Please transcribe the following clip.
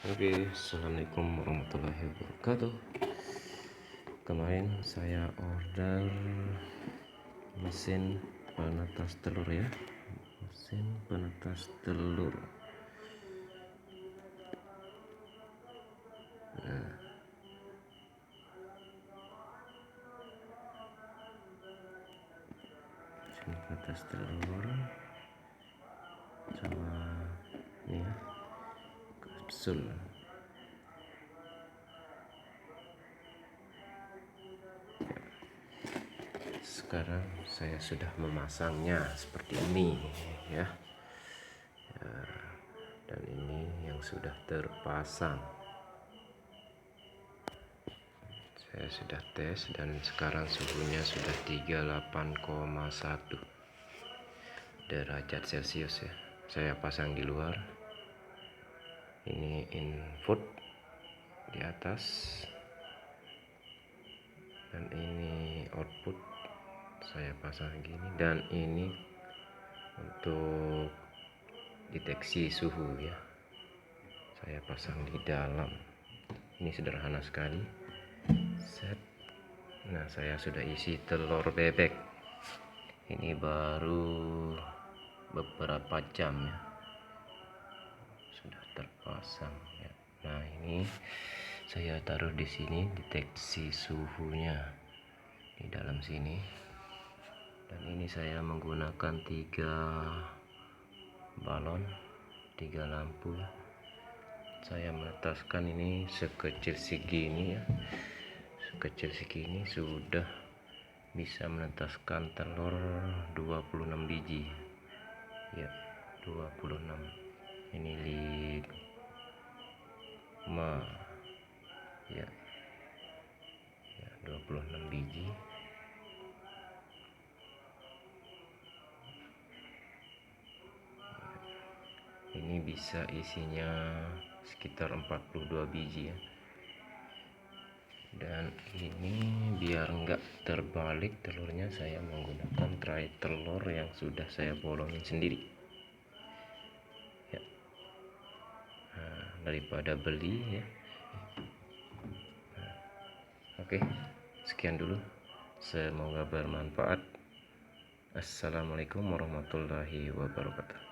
Oke, assalamualaikum warahmatullahi wabarakatuh. Kemarin saya order mesin penetas telur ya, mesin penetas telur. Mesin penetas telur sama ini ya, kapsul. Sekarang saya sudah memasangnya seperti ini ya. Dan ini yang sudah terpasang. Saya sudah tes dan sekarang suhunya sudah 38,1 derajat Celcius ya. Saya pasang di luar. Ini input di atas dan ini output. Saya pasang gini dan ini untuk deteksi suhu ya. Saya pasang di dalam. Ini sederhana sekali. Set. Nah, saya sudah isi telur bebek. Ini baru beberapa jam ya. Sudah terpasang ya. Nah, ini saya taruh di sini deteksi suhunya di dalam sini. Dan ini saya menggunakan 3 balon, 3 lampu. Saya menetaskan ini sekecil segini ya. Sekecil segini sudah bisa menetaskan telur 26 biji ya, 26. Ini 5 ya, 26 biji. Ini bisa isinya sekitar 42 biji ya. Dan ini biar enggak terbalik telurnya, saya menggunakan tray telur yang sudah saya bolongin sendiri ya. Nah, daripada beli ya. Nah, oke, sekian dulu, semoga bermanfaat. Assalamualaikum warahmatullahi wabarakatuh.